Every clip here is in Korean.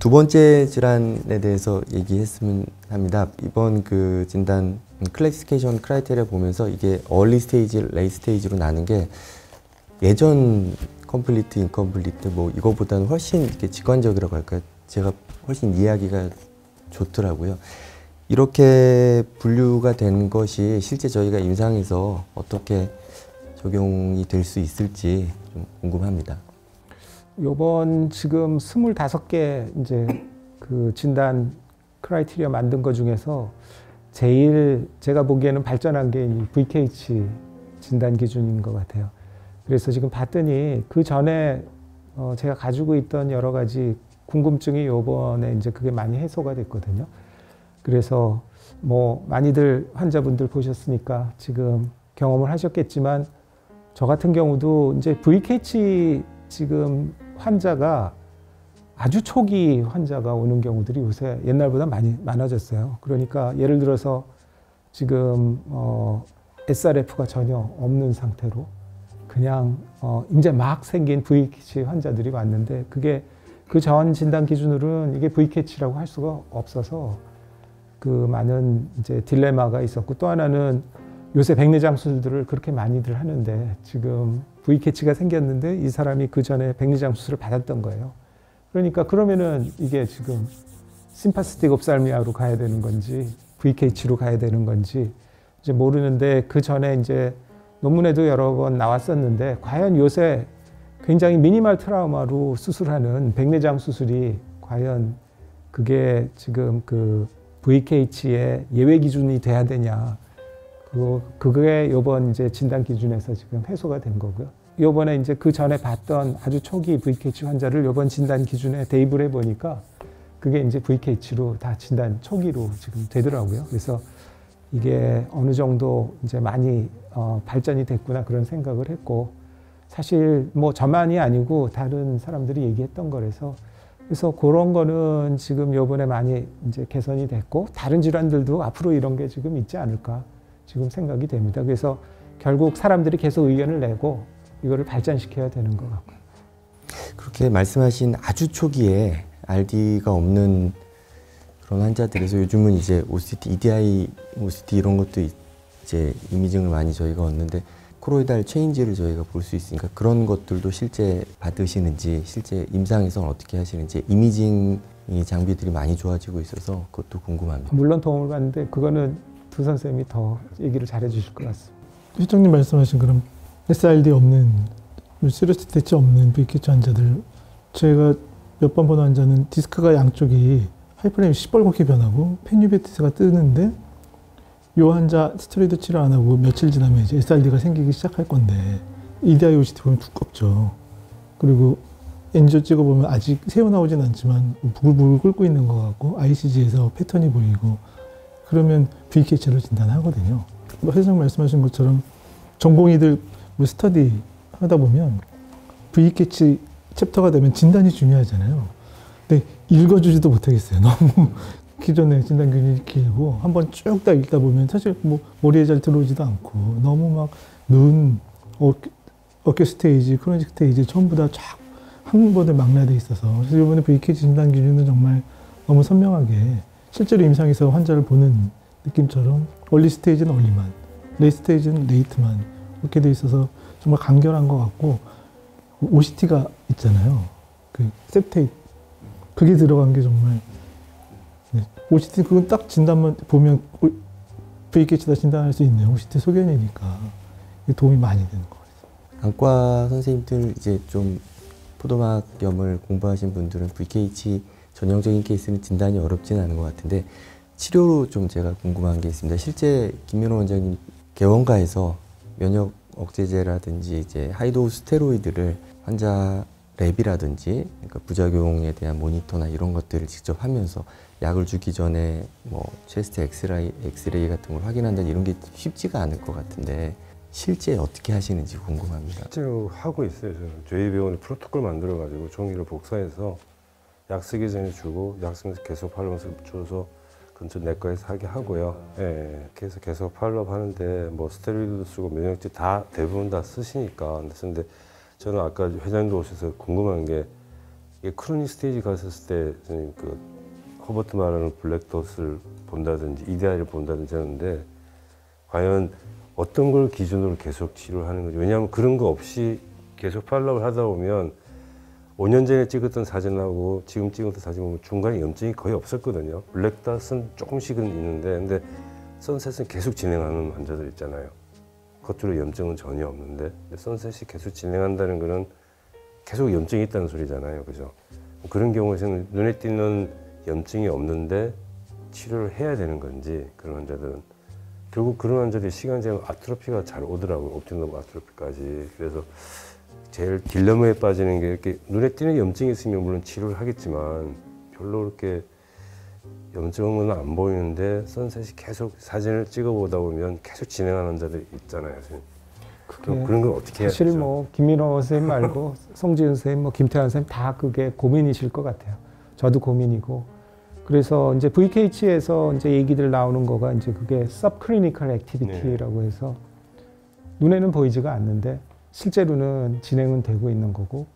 두 번째 질환에 대해서 얘기했으면 합니다. 이번 그 진단 클래시피케이션 크라이테리아 보면서 이게 얼리 스테이지, 레이트 스테이지로 나는 게 예전 컴플리트, 인컴플리트 뭐 이거보다는 훨씬 이렇게 직관적이라고 할까요? 제가 훨씬 이해하기가 좋더라고요. 이렇게 분류가 된 것이 실제 저희가 임상에서 어떻게 적용이 될 수 있을지 좀 궁금합니다. 요번 지금 25개 이제 그 진단 크라이테리아 만든 것 중에서 제일 제가 보기에는 발전한 게 이 VKH 진단 기준인 것 같아요. 그래서 지금 봤더니 그 전에 제가 가지고 있던 여러 가지 궁금증이 요번에 이제 그게 많이 해소가 됐거든요. 그래서 뭐 많이들 환자분들 보셨으니까 지금 경험을 하셨겠지만 저 같은 경우도 이제 VKH 지금 환자가 아주 초기 환자가 오는 경우들이 요새 옛날보다 많아졌어요. 그러니까 예를 들어서 지금 SRF가 전혀 없는 상태로 그냥 이제 막 생긴 VKH 환자들이 왔는데 그게 그 전 진단 기준으로는 이게 VKH라고 할 수가 없어서 그 많은 이제 딜레마가 있었고 또 하나는 요새 백내장 수술들을 그렇게 많이들 하는데 지금 VKH가 생겼는데 이 사람이 그 전에 백내장 수술을 받았던 거예요. 그러니까 그러면은 이게 지금 심파스틱 옵살미아로 가야 되는 건지 VKH로 가야 되는 건지 이제 모르는데 그 전에 이제 논문에도 여러 번 나왔었는데 과연 요새 굉장히 미니멀 트라우마로 수술하는 백내장 수술이 과연 그게 지금 그 VKH의 예외 기준이 돼야 되냐. 그게 요번 이제 진단 기준에서 지금 해소가 된 거고요. 요번에 이제 그 전에 봤던 아주 초기 VKH 환자를 요번 진단 기준에 대입을 해보니까 그게 이제 VKH로 다 진단 초기로 지금 되더라고요. 그래서 이게 어느 정도 이제 많이 발전이 됐구나 그런 생각을 했고 사실 뭐 저만이 아니고 다른 사람들이 얘기했던 거라서 그래서 그런 거는 지금 요번에 많이 이제 개선이 됐고 다른 질환들도 앞으로 이런 게 지금 있지 않을까 지금 생각이 됩니다. 그래서 결국 사람들이 계속 의견을 내고 이거를 발전시켜야 되는 것 같고요. 그렇게 말씀하신 아주 초기에 RD가 없는 그런 환자들에서 요즘은 이제 OCT, EDI, OCT 이런 것도 이제 이미징을 많이 저희가 얻는데 코로이달 체인지를 저희가 볼 수 있으니까 그런 것들도 실제 받으시는지 실제 임상에서는 어떻게 하시는지 이미징 장비들이 많이 좋아지고 있어서 그것도 궁금합니다. 물론 도움을 받는데 그거는 두 선생님이 더 얘기를 잘해 주실 것 같습니다. 실장님 말씀하신 그런 SRD 없는 시러스 대체 없는 VKH 환자들 제가 몇 번 본 환자는 디스크가 양쪽이 하이프레임이 시뻘겋게 변하고 페뉴베티스가 뜨는데 이 환자 스테로이드 치료 안 하고 며칠 지나면 이제 SRD가 생기기 시작할 건데 EDI OCT 보면 두껍죠. 그리고 엔지오 찍어보면 아직 새어나오진 않지만 부글부글 끓고 있는 것 같고 ICG에서 패턴이 보이고 그러면 VKH로 진단하거든요. 회장 말씀하신 것처럼 전공의들 스터디 하다 보면 VKH 챕터가 되면 진단이 중요하잖아요. 근데 읽어주지도 못하겠어요. 너무 기존에 진단 기준이 길고 한번 쭉 다 읽다 보면 사실 뭐 머리에 잘 들어오지도 않고 너무 막 눈, 어깨 스테이지, 크로닉 스테이지 전부 다 쫙 한 번에 망라돼 있어서 그래서 이번에 VKH 진단 기준은 정말 너무 선명하게 실제로 임상에서 환자를 보는 느낌처럼 얼리 스테이지는 얼리만, 레이트 스테이지는 레이트만 이렇게 돼 있어서 정말 간결한 것 같고 OCT가 있잖아요. 그 셉테이트 그게 들어간 게 정말 네. OCT 그건 딱 진단만 보면 VKH다 진단할 수 있네요. OCT 소견이니까 도움이 많이 되는 것 같아요. 안과 선생님들 이제 좀 포도막염을 공부하신 분들은 VKH 전형적인 케이스는 진단이 어렵지는 않은 것 같은데 치료로 좀 제가 궁금한 게 있습니다. 실제 김민호 원장님 개원가에서 면역 억제제라든지 이제 하이도스 스테로이드를 환자 랩이라든지 그러니까 부작용에 대한 모니터나 이런 것들을 직접 하면서 약을 주기 전에 뭐 체스트 엑스레이 같은 걸 확인한다는 이런 게 쉽지가 않을 것 같은데 실제 어떻게 하시는지 궁금합니다. 실제로 하고 있어요. 저희 병원에 프로토콜 만들어가지고 종이를 복사해서 약 쓰기 전에 주고 약 쓰면서 계속 팔로우면서 줘서 근처 내과에서 하게 하고요. 예, 그래서 계속 팔로우 하는데 뭐 스테로이드도 쓰고 면역제 다 대부분 다 쓰시니까 근데 저는 아까 회장님도 오셔서 궁금한 게 이게 크로닉 스테이지 갔었을 때 선생님 그 허버트 말하는 블랙돛을 본다든지 EDI를 본다든지 하는데 과연 어떤 걸 기준으로 계속 치료를 하는 거죠. 왜냐하면 그런 거 없이 계속 팔로우를 하다 보면 5년 전에 찍었던 사진하고 지금 찍었던 사진 보면 중간에 염증이 거의 없었거든요. 블랙닷은 조금씩은 있는데 근데 선셋은 계속 진행하는 환자들 있잖아요. 겉으로 염증은 전혀 없는데 선셋이 계속 진행한다는 거는 계속 염증이 있다는 소리잖아요. 그죠? 그런 경우에는 눈에 띄는 염증이 없는데 치료를 해야 되는 건지 그런 환자들은 결국 그런 환자들이 시간이 지나면 아트로피가 잘 오더라고요. 옵틱 너브 아트로피까지. 그래서 제일 딜레마에 빠지는 게 이렇게 눈에 띄는 염증이 있으면 물론 치료를 하겠지만 별로 그렇게 염증은 안 보이는데 선셋이 계속 사진을 찍어보다 보면 계속 진행하는 환자들 있잖아요. 그런 건 어떻게 해야 되죠? 사실 뭐 김민호 선생님 말고 송지은 선생님, 뭐 김태환 선생님 다 그게 고민이실 것 같아요. 저도 고민이고. 그래서 이제 VKH에서 이제 얘기들 나오는 거가 이제 그게 subclinical activity라고 해서 눈에는 보이지가 않는데 실제로는 진행은 되고 있는 거고.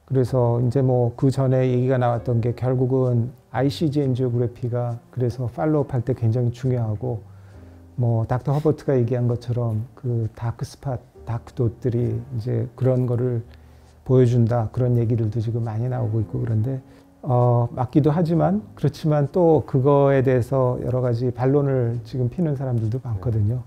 그래서 이제 뭐 그 전에 얘기가 나왔던 게 결국은 ICG 엔지오그래피가 그래서 팔로우업 할 때 굉장히 중요하고 뭐 닥터 허버트가 얘기한 것처럼 그 다크 스팟, 다크 돗들이 이제 그런 거를 보여준다 그런 얘기들도 지금 많이 나오고 있고 그런데 맞기도 하지만 그렇지만 또 그거에 대해서 여러 가지 반론을 지금 피는 사람들도 많거든요.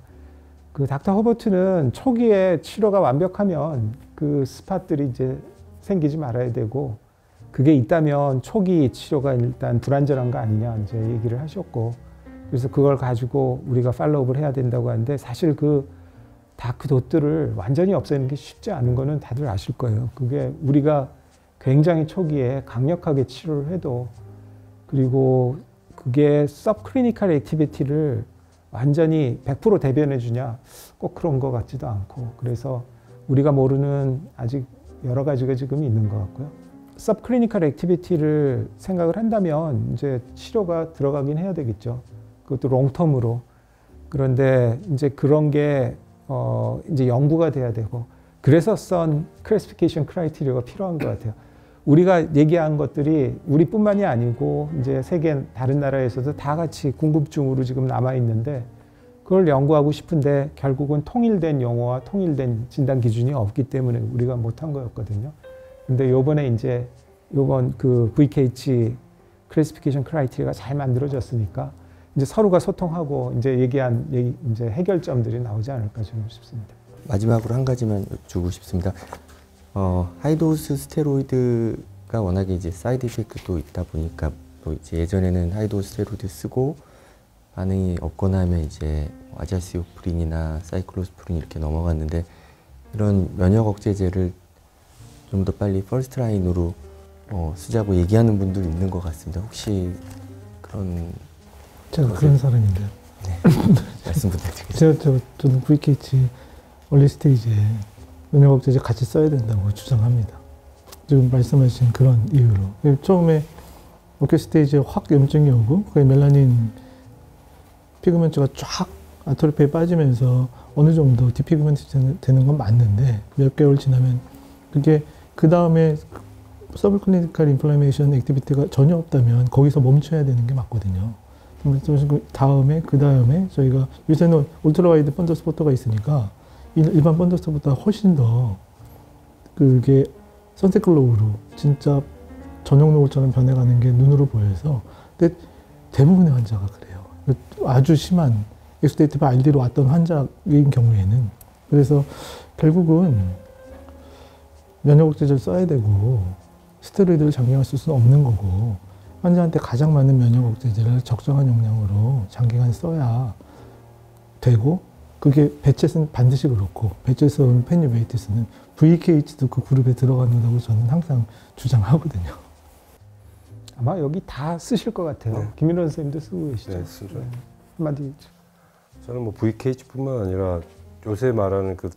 그 닥터 허버트는 초기에 치료가 완벽하면 그 스팟들이 이제 생기지 말아야 되고 그게 있다면 초기 치료가 일단 불안전한 거 아니냐 이제 얘기를 하셨고 그래서 그걸 가지고 우리가 팔로우업을 해야 된다고 하는데 사실 그 다크 돗들을 완전히 없애는 게 쉽지 않은 거는 다들 아실 거예요. 그게 우리가 굉장히 초기에 강력하게 치료를 해도 그리고 그게 서브클리니컬 액티비티를 완전히 100% 대변해 주냐 꼭 그런 것 같지도 않고 그래서 우리가 모르는 아직 여러 가지가 지금 있는 것 같고요. 서브클리니컬 액티비티를 생각을 한다면 이제 치료가 들어가긴 해야 되겠죠. 그것도 롱텀으로. 그런데 이제 그런 게 이제 연구가 돼야 되고 그래서 선 클래시피케이션 크라이테리아가 필요한 것 같아요. 우리가 얘기한 것들이 우리뿐만이 아니고 이제 세계 다른 나라에서도 다 같이 궁금증으로 지금 남아 있는데 그걸 연구하고 싶은데 결국은 통일된 용어와 통일된 진단 기준이 없기 때문에 우리가 못한 거였거든요. 근데 요번에 이제 요번 그 VKH 클래시피케이션 크라이테리아가 잘 만들어졌으니까 이제 서로가 소통하고 이제 얘기한 이제 해결점들이 나오지 않을까 좀 싶습니다. 마지막으로 한 가지만 여쭈고 싶습니다. 하이도스 스테로이드가 워낙에 이제 사이드 이펙트도 있다 보니까 뭐 이제 예전에는 하이도스 스테로이드 쓰고 반응이 없거나 하면 이제 아자시오프린이나 사이클로스프린 이렇게 넘어갔는데 이런 면역 억제제를 좀 더 빨리 퍼스트 라인으로 쓰자고 얘기하는 분들이 있는 것 같습니다. 혹시 그런 제가 그런 사람인데요. 네. 말씀 부탁드리겠습니다. 저는 VKH 얼리 스테이지에 면역 억제제 같이 써야 된다고 주장합니다. 지금 말씀하신 그런 이유로 처음에 어깨 스테이지에 확 염증이 오고 그 멜라닌 피그먼트가 쫙 아토피에 빠지면서 어느 정도 디피그먼트 되는 건 맞는데 몇 개월 지나면 그게 그 다음에 서브클리니컬 인플라메이션 액티비티가 전혀 없다면 거기서 멈춰야 되는 게 맞거든요. 그 다음에 저희가 요새는 울트라와이드 번더 스포터가 있으니까 일반 번더 스포터보다 훨씬 더 그게 선셋 글로우로 진짜 전용 노을처럼 변해가는 게 눈으로 보여서 근데 대부분의 환자가 그래요. 아주 심한 엑스데이티브 RD로 왔던 환자인 경우에는 그래서 결국은 면역 억제제를 써야 되고 스테로이드를 장기간 쓸 수는 없는 거고 환자한테 가장 맞는 면역 억제제를 적정한 용량으로 장기간 써야 되고 그게 배체는 반드시 그렇고 배체성 페니베이티스는 VKH도 그 그룹에 들어간다고 저는 항상 주장하거든요. 아마 여기 다 쓰실 것 같아요. 네. 김민호 선생님도 쓰고 계시죠? 네, 쓰죠. 한마디. 저는 뭐 VKH뿐만 아니라 요새 말하는 그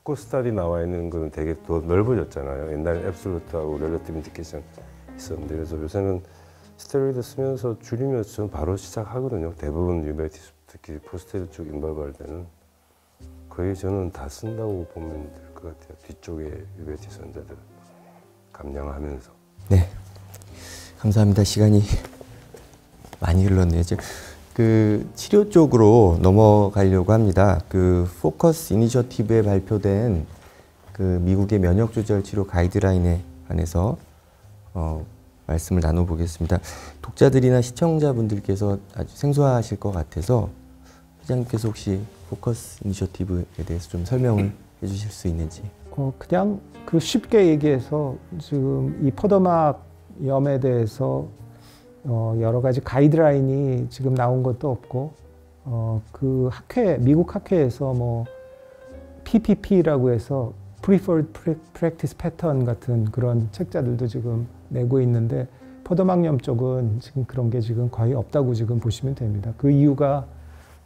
포커스 스타디 나와 있는 거는 되게 더 넓어졌잖아요. 옛날에 앱솔루트하고 렐러티브 인디케이션 있었는데 그래서 요새는 스테로이드 쓰면서 줄이면서 저는 바로 시작하거든요. 대부분 유베티스 특히 포스테이드 쪽 인발할 때는 거의 저는 다 쓴다고 보면 될 것 같아요. 뒤쪽에 유베티스 환자들 감량하면서. 네, 감사합니다. 시간이 많이 흘렀네요. 이제 그 치료 쪽으로 넘어가려고 합니다. 그 포커스 이니셔티브에 발표된 그 미국의 면역 조절 치료 가이드라인에 관해서 말씀을 나눠보겠습니다. 독자들이나 시청자분들께서 아주 생소하실 것 같아서 회장님께서 혹시 포커스 이니셔티브에 대해서 좀 설명을 해주실 수 있는지. 그냥 그 쉽게 얘기해서 지금 이 포도막염에 대해서 여러 가지 가이드라인이 지금 나온 것도 없고 그 학회 미국 학회에서 뭐 PPP라고 해서 Preferred Practice Pattern 같은 그런 책자들도 지금 내고 있는데 포도막염 쪽은 지금 그런 게 지금 거의 없다고 지금 보시면 됩니다. 그 이유가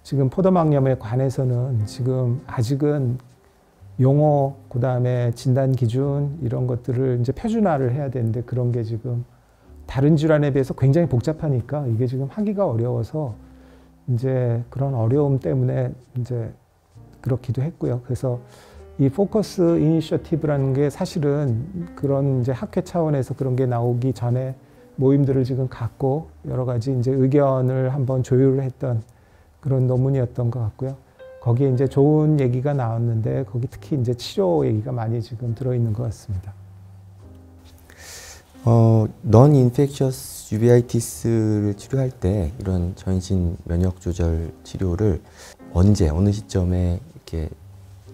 지금 포도막염에 관해서는 지금 아직은 용어, 그 다음에 진단 기준 이런 것들을 이제 표준화를 해야 되는데 그런 게 지금 다른 질환에 비해서 굉장히 복잡하니까 이게 지금 하기가 어려워서 이제 그런 어려움 때문에 이제 그렇기도 했고요. 그래서 이 포커스 이니셔티브라는 게 사실은 그런 이제 학회 차원에서 그런 게 나오기 전에 모임들을 지금 갖고 여러 가지 이제 의견을 한번 조율을 했던 그런 논문이었던 것 같고요. 거기에 이제 좋은 얘기가 나왔는데 거기 특히 이제 치료 얘기가 많이 지금 들어있는 것 같습니다. non-infectious uveitis를 치료할 때 이런 전신 면역 조절 치료를 언제 어느 시점에 이렇게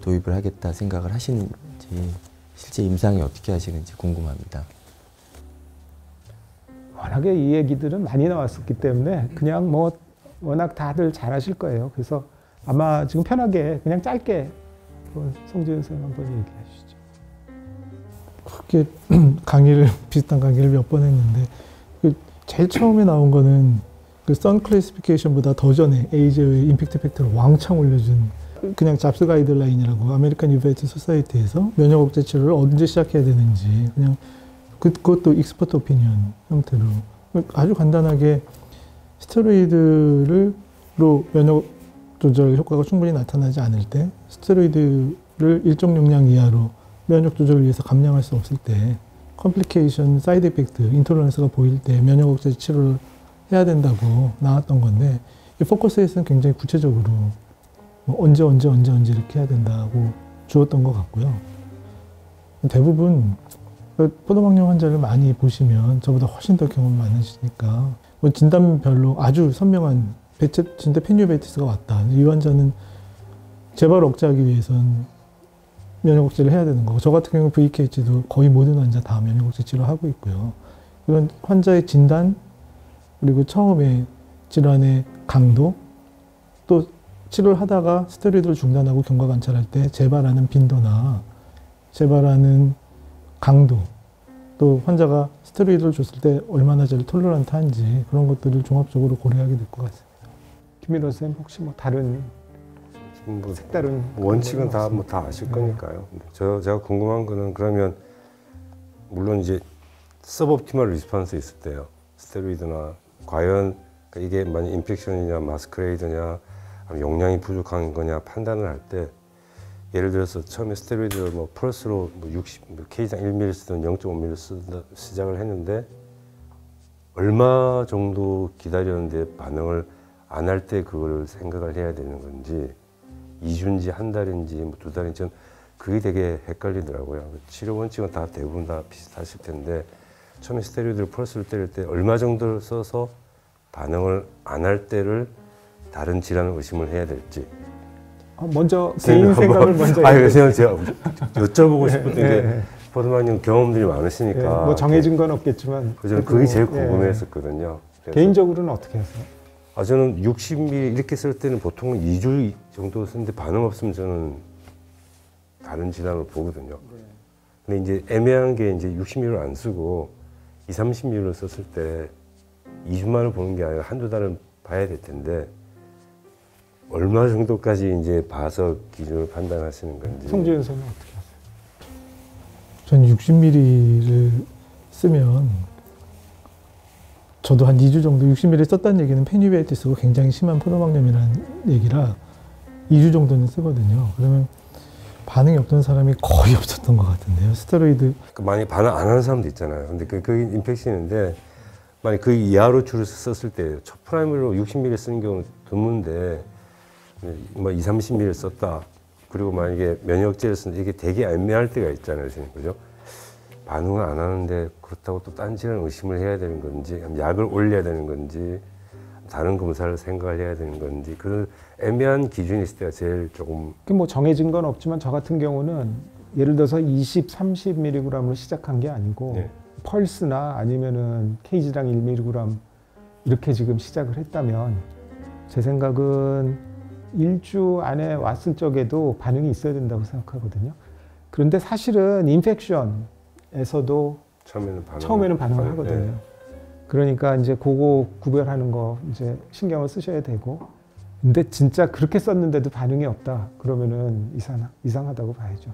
도입을 하겠다 생각을 하시는지 실제 임상이 어떻게 하시는지 궁금합니다. 워낙에 이 얘기들은 많이 나왔었기 때문에 그냥 뭐 워낙 다들 잘 하실 거예요. 그래서 아마 지금 편하게 그냥 짧게 송지은 선생님 한번 얘기해 주시죠. 그게 비슷한 강의를 몇 번 했는데 제일 처음에 나온 거는 그 선 클래시피케이션보다 더 전에 AJ의 임팩트 팩터를 왕창 올려준 그냥 잡스 가이드라인이라고 아메리칸 유베이트 소사이티에서 면역 억제 치료를 언제 시작해야 되는지 그냥 그것도 익스퍼트 오피니언 형태로 아주 간단하게 스테로이드로 면역 조절 효과가 충분히 나타나지 않을 때 스테로이드를 일정 용량 이하로 면역 조절을 위해서 감량할 수 없을 때 컴플리케이션, 사이드 이펙트, 인톨러런스가 보일 때 면역 억제 치료를 해야 된다고 나왔던 건데 이 포커스에서는 굉장히 구체적으로 뭐 언제 이렇게 해야 된다고 주었던 것 같고요. 대부분 포도막염 환자를 많이 보시면 저보다 훨씬 더 경험 많으시니까 뭐 진단별로 아주 선명한 진짜 페뉴베이티스가 왔다. 이 환자는 재발 억제하기 위해서는 면역 억제를 해야 되는 거고 저 같은 경우 VKH도 거의 모든 환자 다 면역 억제 치료하고 있고요. 그런 환자의 진단 그리고 처음에 질환의 강도 또 치료를 하다가 스테로이드를 중단하고 경과 관찰할 때 재발하는 빈도나 재발하는 강도 또 환자가 스테로이드를 줬을 때 얼마나 잘 톨러런트한지 그런 것들을 종합적으로 고려하게 될 것 같습니다. 김민호 선생님 혹시 뭐 다른 뭐 색다른 원칙은 다 뭐 다 아실 거니까요. 제가 궁금한 거는 그러면 물론 이제 서브옵티멀 리스폰스 있을 때요. 스테로이드나 과연 이게 만약 인펙션이냐 마스크레이드냐 용량이 부족한 거냐 판단을 할 때 예를 들어서 처음에 스테로이드를 뭐 플러스로 뭐 60 K당 1ml 쓰든 0.5ml 시작을 했는데 얼마 정도 기다렸는데 반응을 안 할 때 그걸 생각을 해야 되는 건지 2주인지 한 달인지 뭐 2달인지 그게 되게 헷갈리더라고요. 치료 원칙은 다 대부분 다 비슷하실 텐데 처음에 스테로이드를 플러스를 때릴 때 얼마 정도를 써서 반응을 안 할 때를 다른 질환을 의심을 해야 될지 먼저 개인 생각을 먼저 그래서 제가 여쭤보고 싶은 게 포도막염 경험들이 많으시니까 뭐 정해진 건 없겠지만 저는 그게 제일 궁금했었거든요. 개인적으로는 어떻게 하세요? 저는 60ml 이렇게 쓸 때는 보통 2주 정도 쓰는데 반응 없으면 저는 다른 질환을 보거든요. 근데 이제 애매한 게 이제 60ml를 안 쓰고 30ml를 썼을 때 2주만을 보는 게 아니라 한두 달은 봐야 될 텐데 얼마 정도까지 이제 봐서 기준을 판단하시는 건지. 송지은 선생님 어떻게 하세요? 전 60ml를 쓰면 저도 한 2주 정도 60ml 썼다는 얘기는 페뉴베이티스가 굉장히 심한 포도막염이라는 얘기라 2주 정도는 쓰거든요. 그러면 반응이 없던 사람이 거의 없었던 것 같은데요. 스테로이드 많이 반응 안 하는 사람도 있잖아요. 근데 그게 인펙션인데 만약 그 이하로 줄을 썼을 때 첫 프라이머리로 60mm 쓰는 경우는 드문데 뭐 20-30mm 썼다. 그리고 만약에 면역제를 쓰는데 이게 되게 애매할 때가 있잖아요, 선생님. 그죠? 반응을 안 하는데 그렇다고 또 딴 질환 의심을 해야 되는 건지, 약을 올려야 되는 건지, 다른 검사를 생각을 해야 되는 건지, 그런 애매한 기준이 있을 때가 제일 조금. 뭐 정해진 건 없지만 저 같은 경우는 예를 들어서 20, 30mg으로 시작한 게 아니고 네. 펄스나 아니면은 케이지당 1mg 이렇게 지금 시작을 했다면 제 생각은 일주 안에 왔을 적에도 반응이 있어야 된다고 생각하거든요. 그런데 사실은 인펙션에서도 처음에는 반응을 하거든요. 네. 그러니까 이제 그거 구별하는 거 이제 신경을 쓰셔야 되고, 근데 진짜 그렇게 썼는데도 반응이 없다 그러면은 이상하다고 봐야죠.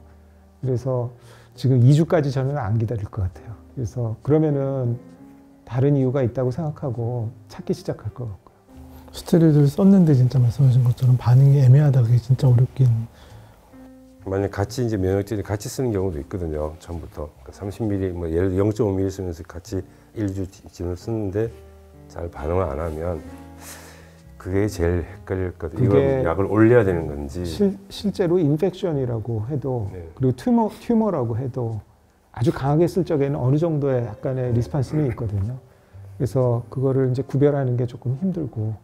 그래서 지금 2주까지 저는 안 기다릴 것 같아요. 그래서 그러면은 다른 이유가 있다고 생각하고 찾기 시작할 것 같고요. 스테로이드를 썼는데 진짜 말씀하신 것처럼 반응이 애매하다. 그게 진짜 어렵긴. 만약 같이 이제 면역제를 같이 쓰는 경우도 있거든요. 처음부터 30ml, 뭐 예를 들어 0.5ml 쓰면서 같이 1주쯤을 쓰는데 잘 반응을 안 하면 그게 제일 헷갈릴 것 같아요. 이걸 약을 올려야 되는 건지. 실제로 인펙션이라고 해도 네. 그리고 튜머라고 해도 아주 강하게 쓸 적에는 어느 정도의 약간의 리스판스는 있거든요. 그래서 그거를 이제 구별하는 게 조금 힘들고,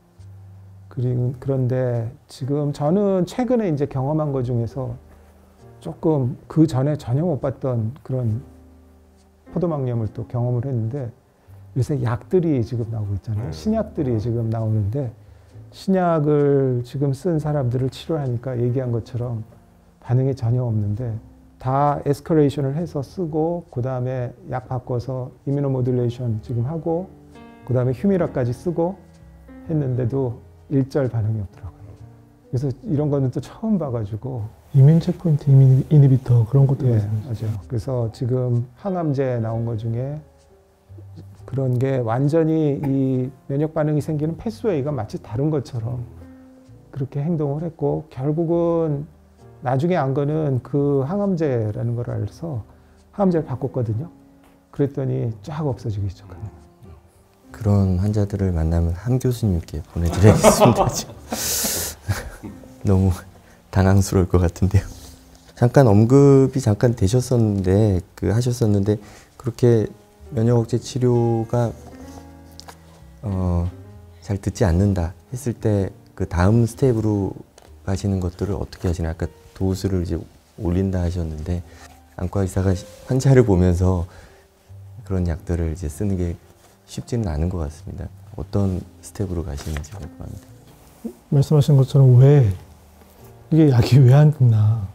그런데 지금 저는 최근에 이제 경험한 것 중에서 조금 그 전에 전혀 못 봤던 그런 포도막염을 또 경험을 했는데, 요새 약들이 지금 나오고 있잖아요. 신약들이 지금 나오는데 신약을 지금 쓴 사람들을 치료하니까 얘기한 것처럼 반응이 전혀 없는데, 다 에스컬레이션을 해서 쓰고 그 다음에 약 바꿔서 이뮤노모듈레이션 지금 하고 그 다음에 휴미라까지 쓰고 했는데도 일절 반응이 없더라고요. 그래서 이런 거는 또 처음 봐가지고. 이민 체크포인트 이니비터 그런 것도 예, 말씀하시죠. 맞아요. 그래서 지금 항암제 나온 것 중에 그런 게 완전히 이 면역 반응이 생기는 패스웨이가 마치 다른 것처럼 그렇게 행동을 했고, 결국은 나중에 안 거는 그 항암제라는 걸 알아서 항암제를 바꿨거든요. 그랬더니 쫙 없어지기 시작합니다. 그런 환자들을 만나면 함 교수님께 보내드려야겠습니다. 너무 당황스러울 것 같은데요. 잠깐 언급이 잠깐 되셨었는데 하셨었는데 그렇게 면역 억제 치료가 잘 듣지 않는다 했을 때 그 다음 스텝으로 가시는 것들을 어떻게 하시나요? 아까 도수를 이제 올린다 하셨는데 안과 의사가 환자를 보면서 그런 약들을 이제 쓰는 게 쉽지는 않은 것 같습니다. 어떤 스텝으로 가시는지 궁금합니다. 말씀하신 것처럼 왜 이게 약이 왜 안 듣나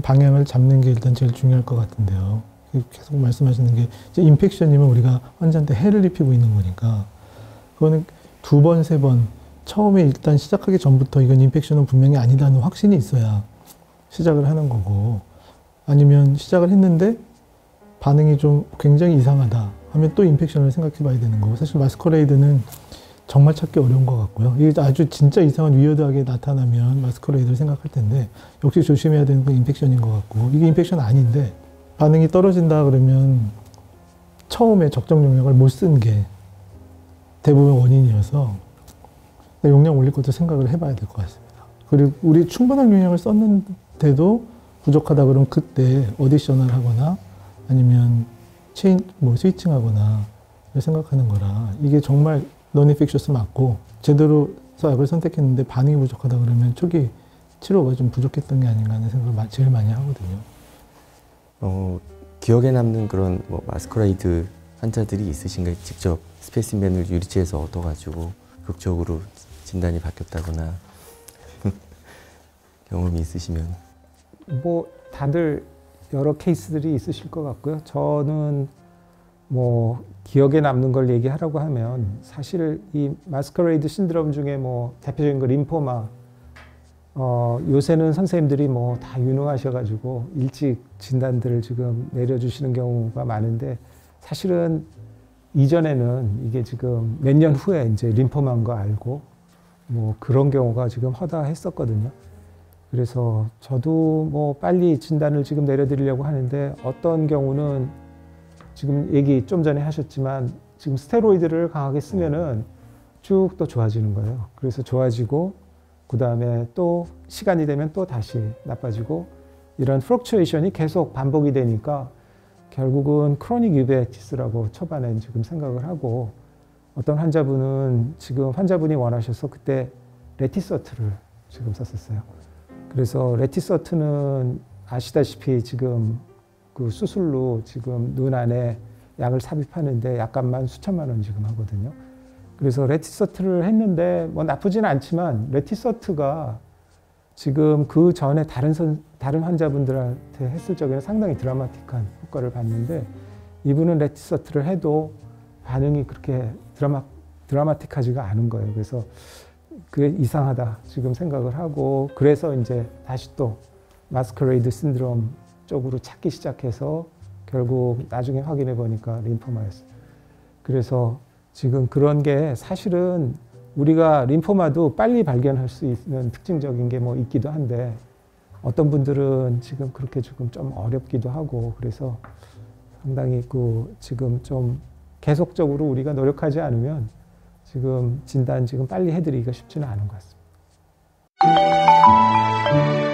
방향을 잡는 게 일단 제일 중요할 것 같은데요. 계속 말씀하시는 게 이제 인펙션이면 우리가 환자한테 해를 입히고 있는 거니까 그거는 2번, 3번 처음에 일단 시작하기 전부터 이건 인펙션은 분명히 아니다는 확신이 있어야 시작을 하는 거고, 아니면 시작을 했는데 반응이 좀 굉장히 이상하다 하면 또 인펙션을 생각해 봐야 되는 거고, 사실 마스커레이드는 정말 찾기 어려운 것 같고요. 이게 아주 진짜 이상한 위어드하게 나타나면 마스커레이드를 생각할 텐데 역시 조심해야 되는 건 인펙션인 것 같고, 이게 인펙션 아닌데 반응이 떨어진다 그러면 처음에 적정 용량을 못 쓴 게 대부분 원인이어서 용량 올릴 것도 생각을 해봐야 될 것 같습니다. 그리고 우리 충분한 용량을 썼는데도 부족하다 그러면 그때 어디셔널 하거나 아니면 스위칭 하거나 생각하는 거라, 이게 정말 non-infectious 맞고 제대로 약을 선택했는데 반응이 부족하다 그러면 초기 치료가 좀 부족했던 게 아닌가 하는 생각을 제일 많이 하거든요. 기억에 남는 그런 마스커레이드 환자들이 있으신가요? 직접 스페시멘을 유리체에서 얻어가지고 극적으로 진단이 바뀌었다거나 경험이 있으시면. 다들 여러 케이스들이 있으실 것 같고요. 저는 기억에 남는 걸 얘기하라고 하면 사실 이 마스커레이드 신드롬 중에 대표적인 거 림포마, 요새는 선생님들이 다 유능하셔가지고 일찍 진단들을 지금 내려주시는 경우가 많은데, 사실은 이전에는 이게 지금 몇 년 후에 이제 림포마인 거 알고 그런 경우가 지금 허다했었거든요. 그래서 저도 빨리 진단을 지금 내려드리려고 하는데, 어떤 경우는 지금 얘기 좀 전에 하셨지만 지금 스테로이드를 강하게 쓰면은 쭉 또 좋아지는 거예요. 그래서 좋아지고 그 다음에 또 시간이 되면 또 다시 나빠지고 이런 플럭추에이션이 계속 반복이 되니까 결국은 크로닉 유베티스라고 초반에 지금 생각을 하고 어떤 환자분은 지금 환자분이 원하셔서 그때 레티서트를 지금 썼었어요. 그래서 레티서트는 아시다시피 지금 그 수술로 지금 눈 안에 약을 삽입하는데 약값만 수천만 원 지금 하거든요. 그래서 레티서트를 했는데 뭐 나쁘지는 않지만 레티서트가 지금 그 전에 다른 환자분들한테 했을 적에는 상당히 드라마틱한 효과를 봤는데 이분은 레티서트를 해도 반응이 그렇게 드라마틱하지가 않은 거예요. 그래서 그게 이상하다 지금 생각을 하고 그래서 이제 다시 또 마스커레이드 신드롬 쪽으로 찾기 시작해서 결국 나중에 확인해 보니까 림포마였어요. 그래서 지금 그런 게 사실은 우리가 림포마도 빨리 발견할 수 있는 특징적인 게 뭐 있기도 한데 어떤 분들은 지금 그렇게 조금 좀 어렵기도 하고 그래서 상당히 그 지금 좀 계속적으로 우리가 노력하지 않으면 지금 진단 지금 빨리 해드리기가 쉽지는 않은 것 같습니다.